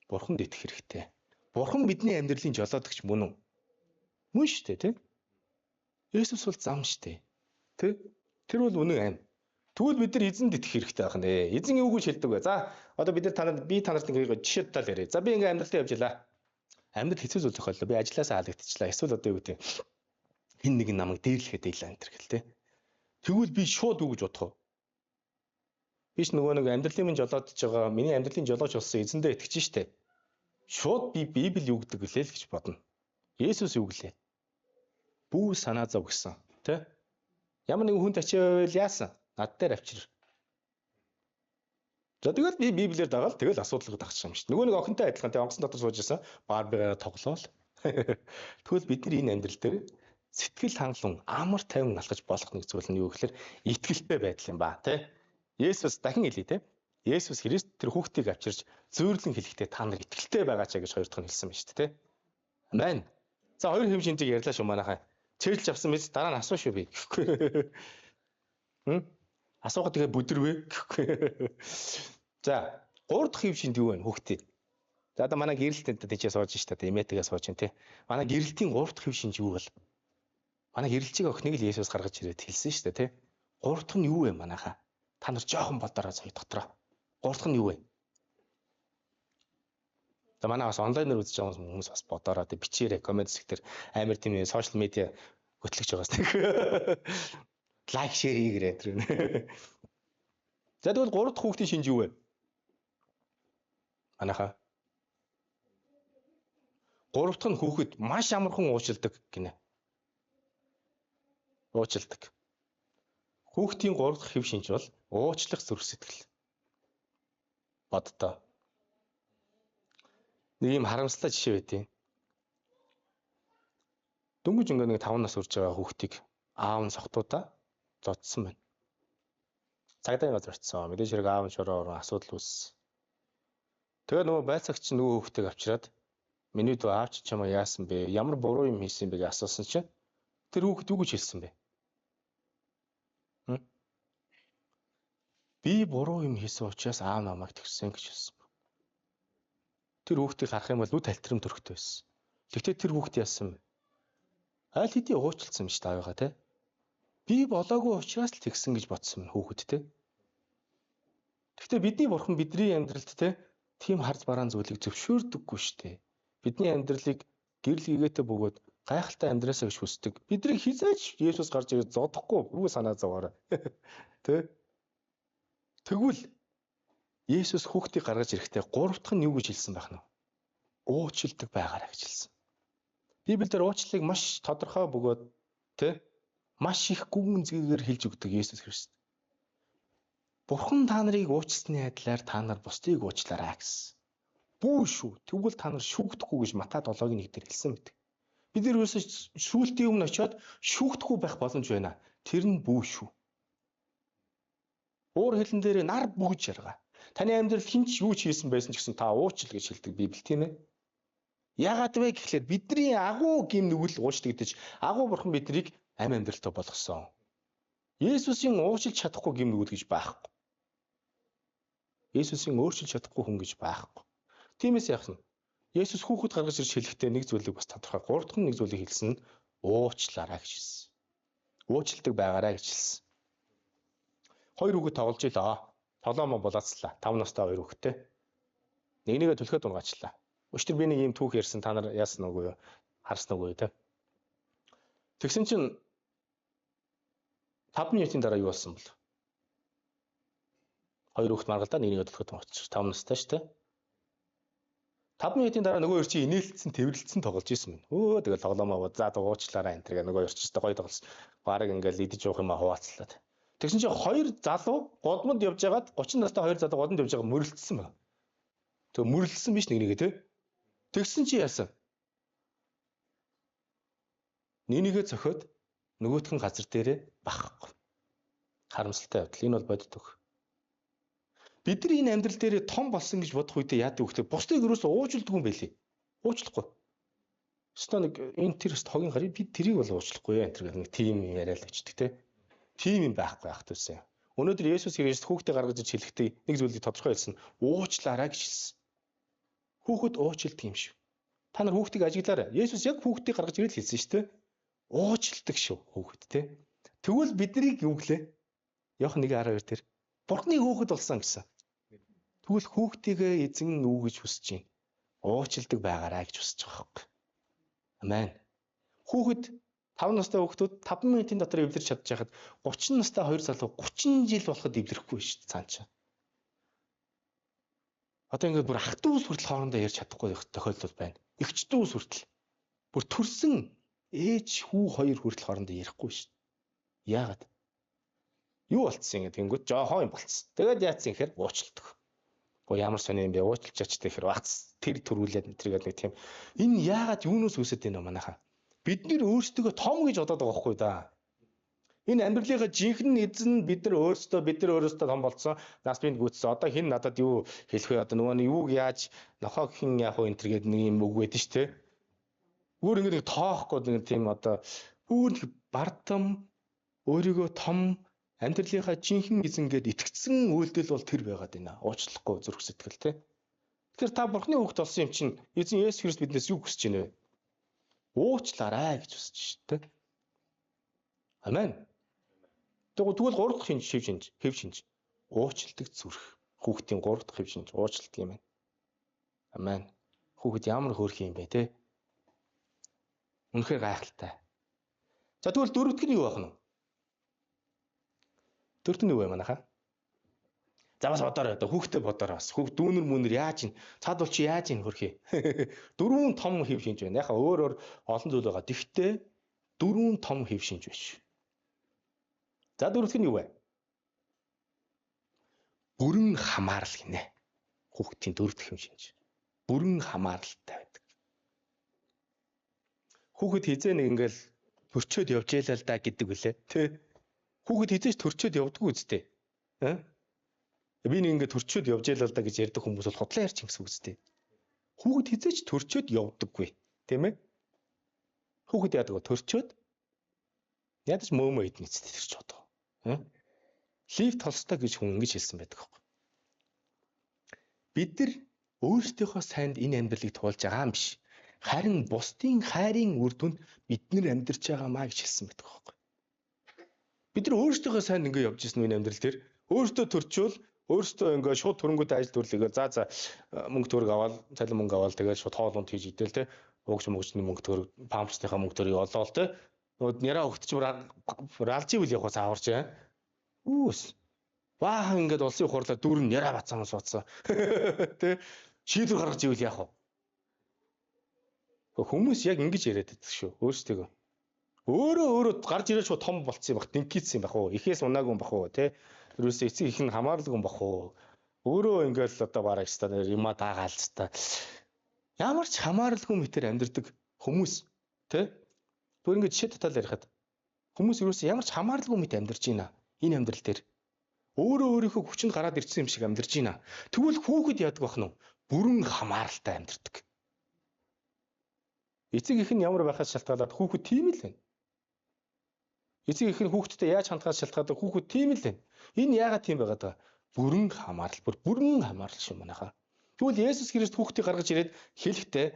Бурханд итгэх хэрэгтэй. Бурхан бидний амьдралын жолоодогч мөн үү? Мөн шүү дээ тэ. Есүс бол зам шүү дээ. Тэ? Тэр бол үнэн аим. Тэгвэл бид нар эзэнд итгэх хэрэгтэй байх нэ. Эзэн юу гэж хэлдэг вэ? За одоо бид нар би танарт ингээ жишээ тал яриа. За би ингээ амьдралтаа явж илаа. Амьдрал хэцүү зүйл тохиоллоо. Би ажилласаа хаалгадчихлаа. Эсвэл одоо юу гэдэг хин нэг намайг дээрлэхэд ийлээ энэ төр гэл тэ. Тэгвэл би шууд юу гэж бодох вэ? Биш нөгөө нэг амьдралын минь жолоодож байгаа. Миний амьдралын жолооч болсон эзэндээ итгэж штэ. Шууд би Библи юу гэдэг гэлээ л гэж бодно. Есүс юу гэлээ? Бүү санаа зов гэсэн. Тэ? Ямар нэгэн хүн тачиавал яасан? Над дээр авчир. За тэгэл би Библиэр дагаал тэгэл асуудал дагчих юм шүү дээ. Нөгөө нэг охинтой адилхан тэ онгоцон дотор сууж байсан барбигаараа тоглоол. Тэгвэл бид нар энэ амьдрал дээр сэтгэл хангалуун амар тайван алхаж болох нэг зүйл нь юу гэхээр итгэлтэй байдал юм ба тэ. Есүс дахин хэлье тэ. Есүс Христ тэр хүүхдийг авчирч зөөрлөн хэлэхдээ та нар итгэлтэй байгаа ч гэж хоёр дахь нь хэлсэн байна шүү дээ тэ. Амен. За хоёр хэм шинжийг ярьлаа шүү манайхаа. Чэрлж авсан мэт дараа нь асуу шүү би. Асуухад тэгээ бүдэрвэ гэхгүй. За, 3 дахь хэв шинж юу вэ хүүхдээ? За одоо манай гэрэлтэнд тийчээ сууж штэ эмээтэйгээ сууж ин тэ. Манай гэрэлтийн 3 дахь хэв шинж юу бол? Манай гэрэлчиг охиныг л Есүс гаргаж ирээд хэлсэн штэ тэ. 3 дахь нь юу вэ манайхаа? Та нар жоохон бодороо сая дотроо. 3 дахь нь юу вэ? За манай бас онлайнаар үзэж байгаа хүмүүс бас бодороо тэ бичээрэй комент хэсгээр амар тийм сошиал медиа хөтлөж байгаас тэг. Лайк шеэр хийгээрэй тэр. За тэгвэл 3 дахь хүүхдийн шинж юу вэ? Манайхаа 3 дахь нь хүүхэд маш амархан уучилдаг гинэ. Уучилдаг. Хүүхдийн 3 дахь хэв шинж бол уучлах зүрх сэтгэл. Боддоо. Нэг юм харамсалтай жишээ байдیں۔ Дөнгөж ингээ нэг 5 нас хүрч байгаа хүүхдийг аав нь сохтуудаа зодсон байна. Цагдаа газар очсон. Мэдээж хэрэг аав нь шороор асуудал үүссэн. Тэгээ нөгөө байцаагч нөгөө хүүхдийг авчираад миний дүү аавч чамаа яасан бэ? Ямар буруу юм хийсэн бэ гэж асуусан чинь тэр хүүхэд юу гэж хэлсэн бэ? Би буруу юм хийсэн учраас аав намайг тэгсэн гэж хэлсэн. Тэр хүүхдийг харах юм бол нүд талтрэм төрхтэй байсан. Гэхдээ тэр хүүхд яасан бэ? Айл хэдий уучлалсан юм шүү дээ аавыгаа те. Би болоогүй учраас л тэгсэн гэж бодсон хүүхэд те. Гэхдээ бидний бурхан бидний амьдралд те тийм харц бараан зүйлийг зөвшөөрдөггүй шүү дээ. Бидний амьдралыг гэрэл гэгээтэй бөгөөд гайхалтай амьдраасаа гэж хүсдэг. Бидний хизээч Есүс гарч ирээд зодохгүй юу санаа зовоорой. Тэ? Тэгвэл Есүс хүүхдийг гаргаж ирэхдээ 3 дахь нь юу гэж хэлсэн байх нь? Уучлалдаг байгаарай гэж хэлсэн. Библиэлд уучлалыг маш тодорхой бөгөөд тэ маш их гүн зэгээр хэлж өгдөг Есүс Христ. Бурхан та нарыг уучлсны адилаар та нар бусдыг уучлаарай гэсэн. Бүү шүү. Тэгвэл та нар шүүгдэхгүй гэж Матай 7:1 дээр хэлсэн мэт. Бид нар юусаа шүүлтийн өмнө очиод шүүгдэхгүй байх боломж байна. Тэр нь бүү шүү. Өөр хэлэн дээр нар бүгж ярга. Таны амьдрал хинч юу ч хийсэн байсан ч гэсэн та уучил гэж хэлдэг Библи тийм ээ. Яагаад вэ гэхлээр бидний агуу гим нүгэл уучдаг гэж агуу бурхан биднийг амь амьдралтай болгосон. Есүсийн уучлж чадахгүй гим нүгэл гэж байхгүй. Есүсийн өөрчилж чадахгүй хүн гэж байхгүй. Тиймээс яах нь? Есүс хүүхэд гаргаж ирж хэлэхдээ нэг зүйлийг бас тодорхой. Гуравдах нэг зүйлийг хэлсэн нь уучлаарай гэж хэлсэн. Уучлалдаг байгаарай гэж хэлсэн. Хоёр хүүхэд тоглож илаа. Тоглоомоо булаацлаа. 5 настай хоёр хүүхэдтэй. Нэгнийгээ түлхээд унгаачлаа. Өчтөр би нэг юм түүх ярьсан. Та нар яасан уу юу? Харсан уу юу те? Тэгсэн чинь 5 минутын дараа юу болсон бэл? Хоёр хүүхэд маргалдаа нэгнийгээ түлхээд унгаачих. 5 настай шүү дээ. 5 минутын дараа нөгөө хоёр чи инээлтсэн, тэрвэрлэлсэн тоглож исэн мэн. Өө тэгэл тоглоомоо за уучлаарай энэ тэргээ нөгөө хоёр ч өстой гоё тоглож. Бараг ингээл идэж уух юм хуваацлаад. Тэгсэн чинь хоёр залуу годмонд явж байгаад 30 настай хоёр залуу годмонд явж байгаа мөрөлдсөн байна. Тэг мөрөлдсөн биш нэгнийгээ те. Тэгсэн чи яасан? Нэгнийгээ зөхиод нөгөөх нь газар дээрээ багхгүй. Харамсалтай явдал. Энэ бол бодит үг. Бидний энэ амьдрал дээр том болсон гэж бодох үедээ яадаг вэ гэхээр бусдыг юусоо уучлдаггүй юм байлээ. Уучлахгүй. Өстө нэг энэ тэр өст хогийн гарыг бид тэрийг бол уучлахгүй энэ тэр нэг тим яриад очдөг те. Тим юм байхгүй ах төсөө. Өнөөдөр Есүс Христ хүүхдээ гаргаж иж хэлэхдээ нэг зүйлийг тодорхой хэлсэн. Уучлаарай гэж хэлсэн. Хүүхэд уучилдаг юм шүү. Та нар хүүхдийг ажиглаарай. Есүс яг хүүхдийг гаргаж ирэл хэлсэн шүү дээ. Уучилдаг шүү хүүхэд те. Тэгвэл биднийг юу гэлээ? Йохан 1:12 дээр Бурхны хүүхэд болсон гэсэн. Тэгвэл хүүхдийгээ эзэн үү гэж хүсэж байна. Уучилдаг байгаарай гэж хүсэж байгаа хэрэг. Амен. Хүүхэд 5 настай хүүхдүүд 5 минутын дотор эвлэрч чадчихад 30 настай 2 залуу 30 жил болоход эвлэрэхгүй шүү дээ цаанчаа. Одоо ингээд бүр ах トゥ ус хүртэл хоорондоо ярьж чадахгүй тохиолдол байна. Эгч トゥ ус хүртэл. Бүр төрсөн ээж хүү хоёр хүртэл хоорондоо ярихгүй шүү. Яагаад? Юу болцсон ингэ тэнгүүд жоохон юм болцсон. Тэгээд яатсан гэхээр уучлалдаг. Гоо ямар сони юм бэ? Уучлж ачтай гэхээр бац тэр төрүүлээд тэргээд нэг тийм. Энэ яагаад юунаас үүсэж байна манайхаа? Бид нэр өөрсдөө том гэж бодоод байгаа байхгүй да. Энэ амьдралынхаа жинхэнэ эзэн бид нар өөрсдөө том болцсон. Нас бинд гүйтсэн. Одоо хин надад юу хэлэх вэ? Одоо нөгөө юуг яаж нохог хин яах вэ? Тэргээд нэг юм үг байдэн шүү, тэ. Өөр ингэ нэг тоохгүй нэг тийм одоо бүр бардам өөрийгөө том амьдралынхаа жинхэнэ эзэн гээд итгэцэн үйлдэл бол тэр байгаад байна. Уучлахгүй зүрх сэтгэл тэ. Тэгэхээр та Бурхны хүүхэд болсон юм чинь эзэн Есүс Христ биднээс юу хүсэж байна вэ? Уучлаарай гэж хүсэж шүү дээ. Амен. Тэгвэл 3 дахь хэв шинж. Уучилдаг зүрх. Хүүхдийн 3 дахь хэв шинж уучлалт юм байна. Амен. Хүүхэд ямар хөөрхөн юм бэ те? Үнэхээр гайхалтай. За тэгвэл 4 дахь нь юу байх нь? 4 дахь нь юу вэ манайхаа? За бас бодоорой. Одоо хүүхдээ бодоорой бас. Хүүхд дүүнэр мүнэр яаж ин? Цаад бол чи яаж ин хөрхий? 4 том хэв шинж байна. Яхаа өөр олон зүйл байгаа. Тэгтээ 4 том хэв шинж биш. За 4 дахь нь юу вэ? Бүрэн хамаарал гинэ. Хүүхдийн 4 дахь хэв шинж. Бүрэн хамааралтай байдаг. Хүүхэд хизээ нэг ингээл төрчөөд явж ялаа л да гэдэг үлээ. Тэ? Хүүхэд хизээч төрчөөд явдаггүй үстэй. Би нэг ингээд төрчөөд явж ялаа л да гэж ярьдаг хүмүүс бол хотлоо ярьчих гэсэн үг үстэй. Хүүхэд хизээч төрчөөд явдаггүй. Тийм ээ? Хүүхэд яадаг вэ? Төрчөөд ядаж мөөмөө идэх нэцтэй тэр ч одоо. Лев Толстой гэж хүн ингэж хэлсэн байдаг аахгүй. Бид нар өөрсдийнхөө сайнд энэ амьдралыг туулж байгаа юм биш. Харин бусдын хайрын үр дүнд бид нар амьдарч байгаамаа гэж хэлсэн байдаг аахгүй. Бид нар өөрсдийнхөө сайнд ингэ явж ирсэн энэ амьдрал дээр өөртөө төрчөөл өөртөө ингээ шууд төрөнгөтэй ажил төрлөөгөө за мөнгө төгрөг аваад цалин мөнгө аваад тэгээд шууд хоолунд хийж идэл те угч мөнгөчний мөнгө төгрөг памперсныхаа мөнгө төгрөгийг олоол те нөгөө няраа хөгтч бүр алж ивэл явах зааварч үүс баахан ингээд улсын хурлаа дүүрэн няраа бацаамаас бацсан те шийдвэр гаргаж ивэл яах вэ хүмүүс яг ингэж яриад байдаг шүү өөрсдөө өөрөө гарч ирээд шууд том болцсон юм бах динкийцсэн юм бах уу ихээс унаагүй юм бах уу те ерөөсөө эцэг их нь хамаарлаггүй юм бах уу өөрөө ингээл одоо бараг стаа юма даагаалцтай ямар ч хамааралгүй мэтэр амьдэрдэг хүмүүс те түр ингээд жишээ татал ярихад хүмүүс ерөөсөө ямар ч хамааралгүй мэт амьдарч байна энэ амьдрал дээр өөрөө өөрийнхөө хүчинд гараад ирсэн юм шиг амьдарч байна тэгвэл хүүхэд яадаг бах нь бүрэн хамааралтай амьдардаг эцэг их нь ямар байхаас шалтгаалаад хүүхэд тийм л байна Эцэг их нь хүүхдтэй яаж хандхаас шалтгаалдаг хүүхэд тийм л байна. Энэ яагаад тийм байгаад байгаа? Бүрэн хамаарал, бүрэн хамаарал шүү манайхаа. Тэгвэл Есүс Христ хүүхдийг гаргаж ирээд хэлэхдээ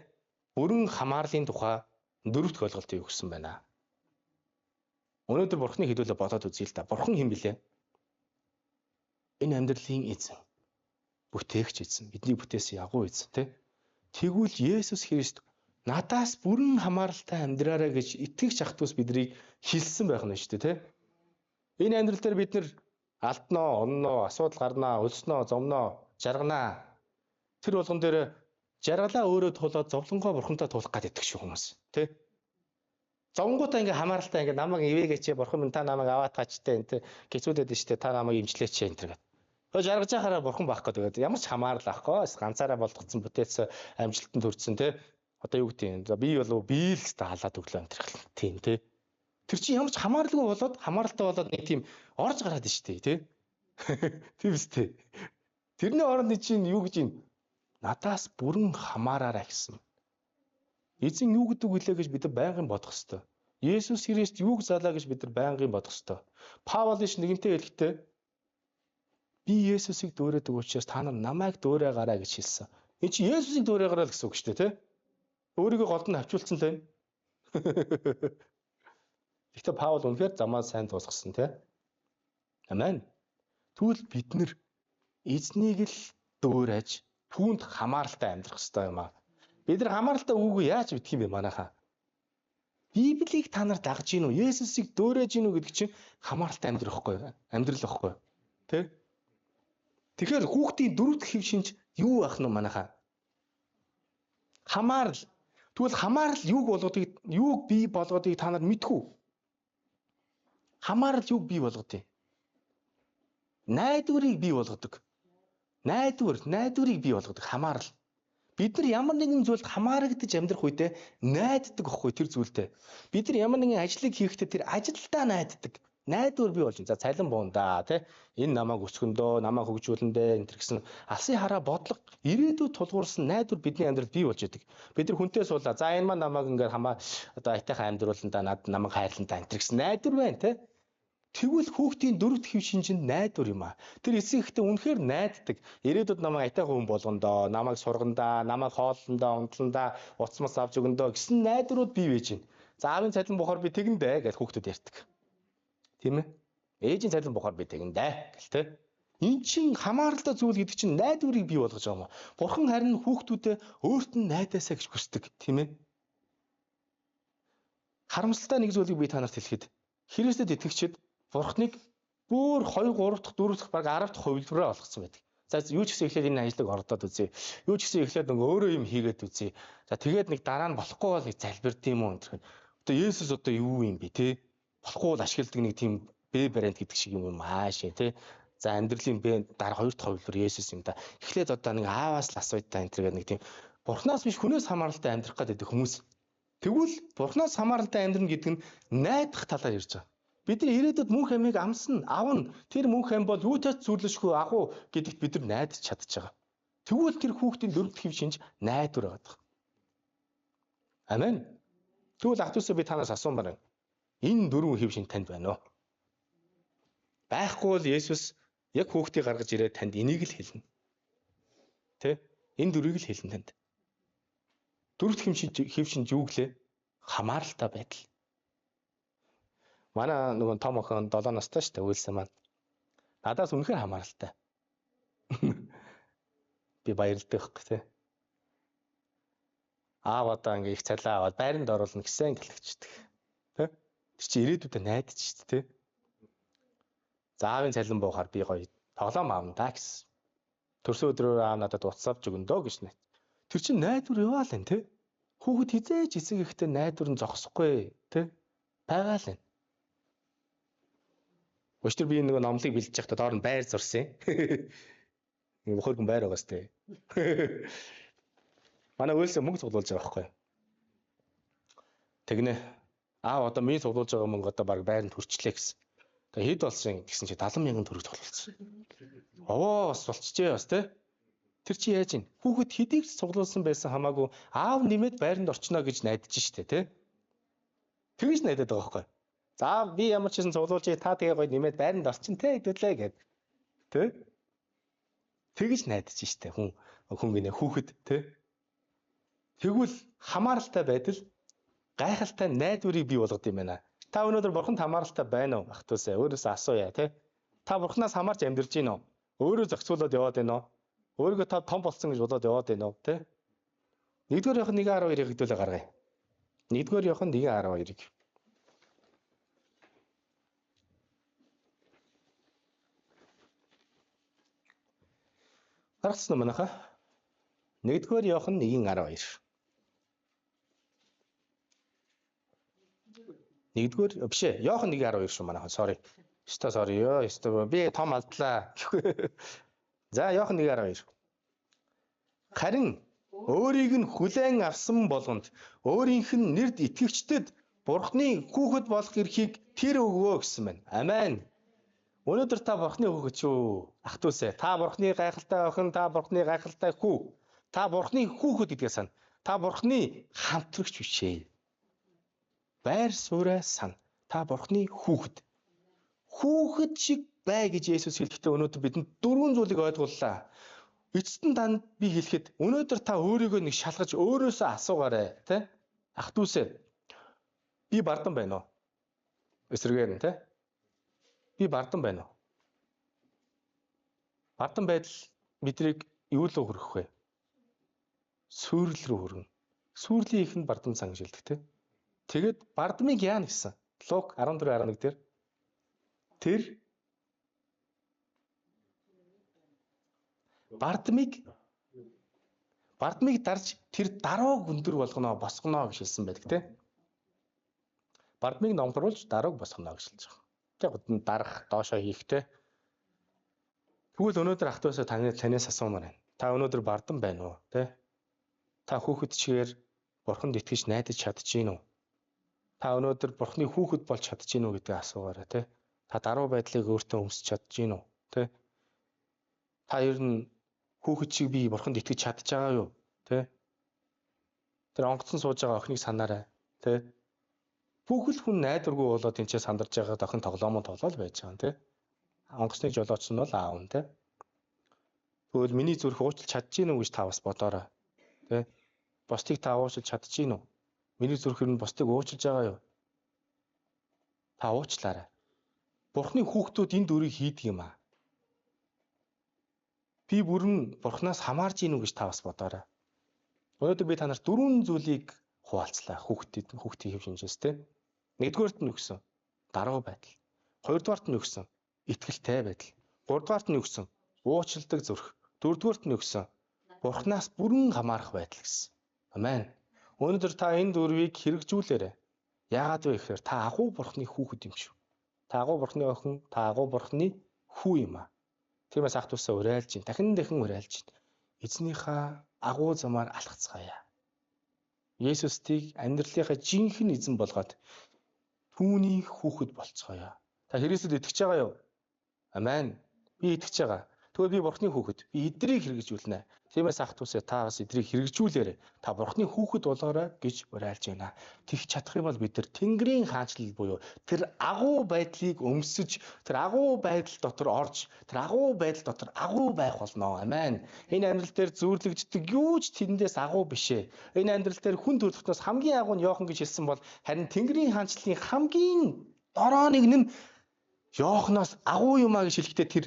бүрэн хамаарлын тухай дөрөвт ойлголтыг өгсөн байна. Өнөөдөр Бурхны хэлүүлээ бодоод үзье л да. Бурхан хэн блэ? Энэ амьдралын эзэн. Бүтээгч эзэн. Бидний бүтээсэн ягуу эзэн, тэ? Тэгвэл Есүс Христ надаас бүрэн хамааралтай амьдраарай гэж итгэгч ах トゥ ус биднийг хэлсэн байх нь шүү дээ, тэ? Энэ амьдрал дээр бид нэр алдноо, онноо, асуудал гарнаа, өлснөө, зомноо, жарганаа. Тэр болгон дээр жаргалаа өөрөө тулаад зовлонгоо бурхантай туулах гээд идэх шүү хүмүүс, тэ? Зовонгуудаа ингээ хамааралтай ингээ намайг ивэгээч бурхан минь та намайг аваад таачтай энэ гэцүүлээд нь штэ та намайг имжлээч энэ төр гэдэг. Жаргаж яхаараа бурхан байхгүй тэгээд ямар ч хамаарал ахгүй ганцаараа болтгоцсон бүтээсэн амжилтанд хүрсэн те. Одоо юу гэдэг юм. За би болов би л та халаад өглөө амтрах тийм те. Тэр чинь ямар ч хамааралгүй болоод хамааралтай болоод нэг тийм орж гараад штэ те. Тийм үстэй. Тэрний оронд чинь юу гэж юм? Надаас бүрэн хамаараарай гэсэн. Эзэн юу гэдэг вүлээ гэж бид нар байнгын бодох ёстой. Есүс Христ юуг залаа гэж бид нар байнгын бодох ёстой. Паул иш нэгэнтээ хэлэхдээ би Есүсийг дөөрөөдөг учраас та нар намайг дөөрөө гараа гэж хэлсэн. Энэ чи Есүсийг дөөрөө гараа л гэсэн үг шүү дээ, тэ? Өөрийгөө голд нь авчулсан л байна. Гэхдээ Паул үнэхээр замаа сайн тусгасан, тэ? Амен. Тэгвэл бид нар эзнийг л дөөрэж түүнд хамааралтай амьдрах ёстой юм аа. Бид нар хамааралтай үгүй яаж битгий юм бэ манайхаа? Библийг та нар дагж гин үү? Есүсийг дөөрэж гин үү гэдэг чинь хамааралтай амьдрах байхгүй юу? Амьдрал байхгүй юу? Тэ? Тэгэхээр хүүхдийн дөрөвт хэв шинж юу байх нь манайхаа? Хамаарал. Тэгвэл хамаарал юуг бий болгодгийг та нар мэдхүү? Хамаарал юуг бий болгодгийг? Найдварыг бий болгодог. Найдварыг бий болгодог хамаарал. Бид нар ямар нэгэн зүйлд хамаарагдаж амьдрах үедээ найддаг байхгүй тэр зүйлдээ. Бид нар ямар нэгэн ажлыг хийхдээ тэр ажилдаа найддаг. Найдвар бий болж за цалин буунда тий энэ намайг өсгөндөө намайг хөгжүүлэндээ энэ гэсэн алсын хараа бодлого ирээдүйд тулгуурсан найдвар бидний амьдралд бий болж идэг. Бид нар хүнтэй суулаа за энэ маань намайг ингээд одоо айтайхан амьдрууландаа намайг хайрландаа энэ гэсэн найдвар байна тий. Тэгвэл хүүхдийн дөрөвт хэв шинж нь найдвар юм аа. Тэр эцэг ихтэй үнэхээр найддаг. Ирээдүйд намайг айтайхан хүн болгондоо, намайг сургандаа, намайг хооллондоо, унтландаа, уцмас авч өгөндөө гэсэн найдварууд бий байж гин. За аавын цалин бухаар би тэгэндээ гэж хүүхдүүд ярьдаг. Тийм ээ. Ээжийн цалин бухаар би тэгэндээ гэл тэ. Эн чин хамааралтай зүйл гэдэг чинь найдварыг бий болгож байгаа юм аа. Бурхан харин хүүхдүүдэд өөрт нь найдаасаа гэж хүсдэг, тийм ээ. Харамсалтай нэг зүйлийг би та нарт хэлэхэд Христэд итгэгчид Бурхныг бүр 2, 3 дахь, 4 дахь, баг 10 дахь хувилбараар олгоцсон байдаг. За юу ч гэсэн эхлээд энэ ажлыг ордоод үзье. Юу ч гэсэн эхлээд өөрөө юм хийгээд үзье. За тэгээд нэг дараа нь болохгүй бол нэг залбирд юм уу гэх юм. Одоо Есүс одоо юу юм бэ те? Болохгүй бол ашигладаг нэг тийм Б вариант гэдэг шиг юм аашаа те. За амьдралын Б дараа 2 дахь хувилбар Есүс юм да. Эхлээд одоо нэг ааваас л асуйтаа энэ нэг тийм Бурханаас биш хүнээс хамааралтай амьдрах гэдэг хүмүүс. Тэгвэл Бурханаас хамааралтай амьдрна гэдэг нь найдах талаар ярьж байгаа. Бидний ирээдүйд мөнх амийг амсна, авна. Тэр мөнх ам бол юутай зүрлэшгүй агуу гэдэгт бид нар найдаж чадчихж байгаа. Тэгвэл тэр хүүхдийн дөрөвт хэв шинж найдвар байдаг. Амен. Тэгвэл ах トゥ усаа би танаас асуумаар байна. Энэ дөрвөн хэв шинж танд байна уу? Байхгүй бол Есүс яг хүүхдийг гаргаж ирээд танд энийг л хэлнэ. Тэ? Энэ дөрвийг л хэлнэ танд. Дөрөвт хэв шинж юу гэлээ? Хамааралтай байдал. Манай нөгөө том охин 7 настай шүү дээ үйлсэн маань. Надаас үнэхээр хамааралтай. Би баярлдаг байхгүй тий. Аав одоо ингээ их цалиа аваад байранд оруулна гэсэн гэлэгчдэг. Тэ? Тэр чи ирээдүйдээ найдаж шүү дээ тий. За аавын цалин буухаар би гоё тоглоом аавна да гэсэн. Төрсөн өдрөөр аав надад утас авч өгөндөө гэж найд. Тэр чин найдвар яваа л энэ тий. Хүүхэд хизээж эцэг ихтэй найдвар нь зогсохгүй тий. Байгаа л энэ. Өчтөр би нэг номлыг бэлдэж байхдаа доор нь байр зурсан. Нэг хөргөн байр байгаа сте. Манай үйлсээ мөнгө цуглуулж байгаа байхгүй. Тэгнэ. Одоо минь цуглуулж байгаа мөнгө одоо баг байранд хүрчлээ гэсэн. Тэгээ хэд болсон гэсэн чи 70,000 төгрөг цуглуулсан. Бас болчихжээ бас те. Тэр чи яаж ийн? Хүүхэд хэдийг цуглуулсан байсан хамаагүй аав нэмээд байранд орчно гэж найдаж штэ те. Тэгэж найдаад байгаа байхгүй. За би ямар ч гэсэн цуглуулж та тэгээ гоё нэмээд байранд орчин те хэдүүлээ гэд. Тэ? Тэгж найдаж штэ хүн гинэ хүүхэд те. Тэгвэл хамааралтай байдал гайхалтай найдварыг бий болгод юм байна. Та өнөөдөр бурханд хамааралтай байна уу? Ах トゥ усаа өөрөөсөө асууя те. Та бурханаас хамаарч амьдарч гин үү? Өөрөө зохицуулаад яваад байна уу? Өөрийгөө та том болсон гэж бодоод яваад байна уу? Тэ? 1-р Иохан 1:12-ыг хэдүүлээ гаргая. 1-р Иохан 1:12-ыг. Гаргасан юм байна хаа. 1-р Иохан 1:12. 1-р биш ээ. Иохан 1:12 шүү манайхан. Sorry. Sorry ёо. Би том алдлаа. За Иохан 1:12. Харин өөрийг нь хүлээн авсан болгонд өөрийнх нь нэрд итгэгчдэд Бурхны хүүхэд болох эрхийг тэр өгөө гэсэн байна. Амен. Өнөөдөр та Бурхны хүүхэд шүү. Ах トゥ усаа та Бурхны гайхалтай охин, та Бурхны гайхалтай хүү. Та Бурхны хүүхэд гэдгээс сана. Та Бурхны хамтрагч бишээ. Байр сууриа сан. Та Бурхны хүүхэд. Хүүхэд шиг бай гэж Есүс хэлэхдээ өнөөдөр бидэнд 4 зүйлийг ойлгууллаа. Эцэст нь танд би хэлэхэд өнөөдөр та өөрийгөө нэг шалгаж өөрөөсөө асуугаарай, тэ? Ах トゥ усаа би бардан байна уу? Эсрэгээр нь, тэ? Би бардан байна уу? Бардан байдал бидрийг юу л хүргэх вэ? Сүрэл рүү хүргэн. Сүрлийн ихэнд бардан сан гэж хэлдэг, тэ? Тэгэд бардамыг яана гэсэн. Лук 14:11 дээр тэр бардамыг дарж тэр даруйг өндөр болгоно, босгоно гэж хэлсэн байдаг тийм. Бардамыг номхруулж даруйг босгоно гэж хэлж байгаа. Тэг дарах, доошоо хийх тийм. Тэгвэл өнөөдөр ах トゥ усаа танаас асуумаар байна. Та өнөөдөр бардан байна уу тийм? Та хүүхэд чигээр Бурханд итгэж найдаж чадчихэв үү? Та өнөөдөр Бурхны хүүхэд болж чадчихэв үү гэдгийг асуугаарай тийм. Та даруй байдлыг өөртөө өмсч чадчихэв үү тийм? Та ер нь хүүхэд шиг би Бурханд итгэж чадж байгаа юу? Тэ? Тэр онгоцсон сууж байгаа охиныг санаарай. Тэ? Бүхэл хүн найдваргүй болоод тэнцээ сандарж байгаа охин тоглоомоо тоглоод байж байгаа, тэ? Онгоцныг жолооч нь бол аав нь, тэ? Тэгвэл миний зүрх уучлах чадчихэв үү гэж та бас бодоорой. Тэ? Бусдыг та уучлах чадчихэв үү? Миний зүрх ер нь бусдыг уучлж байгаа юу? Та уучлаарай. Бурхны хүүхдүүд энэ дүрийг хийдэг юм аа. Би бүрэн Бурханаас хамаарж ийн үү гэж та бас бодоорой. Өнөөдөр би та нарт 4 зүйлийг хуваалцлаа хүүхдийн хэв шинжээс тийм. 1-р нь юу гэсэн? Даруй байдал. 2-р нь юу гэсэн? Итгэлтэй байдал. 3-р нь юу гэсэн? Уучладаг зүрх. 4-р нь юу гэсэн? Бурханаас бүрэн хамаарах байдал гэсэн. Амен. Өнөөдөр та энэ дөрвийг хэрэгжүүлээрэй. Яагаад вэ гэхээр та агуу Бурханы хүүхэд юм шүү. Та агуу Бурханы охин, та агуу Бурханы хүү юм аа. Тиймээс ах トゥ усаа уриалж чинь, дахин уриалж чинь. Эзнийхээ агуу замаар алхацгаая. Есүстийг амьдралынхаа жинхэнэ эзэн болгоод түүний хүүхэд болцгоё. Та Христэд итгэж байгаа юу? Амен. Би итгэж байгаа. Тэгвэл би Бурхны хүүхэд. Би эдрийг хэрэгжүүлнэ. Тиймээс ах トゥ усаа та бас эдрийг хэрэгжүүлээрэй. Та Бурхны хүүхэд болгоорой гэж уриалж байна. Тэгж чадах юм бол бид нар Тэнгэрийн хаанчлал буюу тэр агуу байдлыг өмсөж, тэр агуу байдал дотор орж, тэр агуу байдал дотор агуу байх болно. Амен. Энэ амьдрал дээр зүүрлэгддэг юу ч тэндээс агуу биш ээ. Энэ амьдрал дээр хүн төрөлхтнөөс хамгийн агуу нь Иохан гэж хэлсэн бол харин Тэнгэрийн хаанчлалын хамгийн дороо нэг нь Иоханоос агуу юм а гэж хэлэхдээ тэр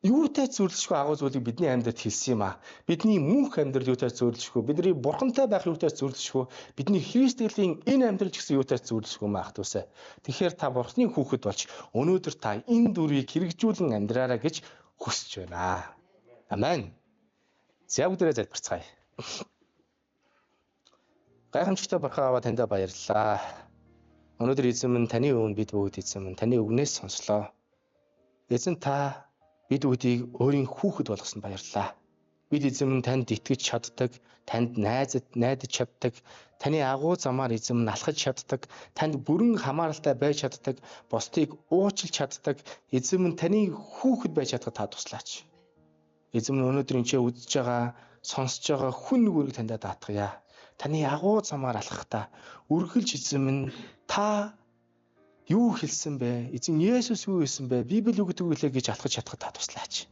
юутай зөвлөшгүй агуу зүйлийг бидний амьдралд хэлсэн юм а. Бидний мөнх амьдрал юутай зөвлөшгүй, бидний бурхантай байх юутай зөвлөшгүй, бидний Христэлийн энэ амьдрал ч гэсэн юутай зөвлөшгүй юм ах トゥ усаа. Тэгэхээр та Бурхны хүүхэд болж өнөөдөр та энэ дүрийг хэрэгжүүлэн амьдраарай гэж хүсэж байна. Амен. За бүгдээрээ залбирцгаая. Гайхамшигтай Бурхан аваа таньда баярлалаа. Өнөөдөр эзэн минь таны өвөнд бид бүгд эзэн минь таны үгнээс сонслоо. Эзэн та бид бүгдийг өөрийн хүүхэд болгосонд баярлалаа. Бид эзэн минь танд итгэж чаддаг, танд найдаж чаддаг, таны агуу замаар эзэн минь алхаж чаддаг, танд бүрэн хамааралтай байж чаддаг, бусдыг уучлж чаддаг, эзэн минь таны хүүхэд байж чадхад та туслаач. Эзэн минь өнөөдөр энэ ч үзэж байгаа, сонсож байгаа хүн нүгээрийг таньда даатгая. Таны агуу замаар алхахдаа үргэлж эзэн минь та юу хэлсэн бэ? Эзэн Есүс юу хэлсэн бэ? Библи юу гэдэг вэ гэж алхаж чадхад та туслаач.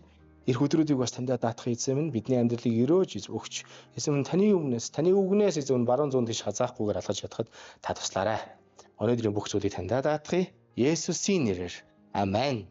Ирэх өдрүүдийг бас таньдаа даатах эзэм нь бидний амьдралыг өрөөж өгч, эзэм таны үгнээс эзэм баруун зүүн тийш хазаахгүйгээр алхаж чадхад та туслаарай. Өнөөдрийн бүх зүйлийг таньдаа даатгая. Есүсийн нэрээр. Амен.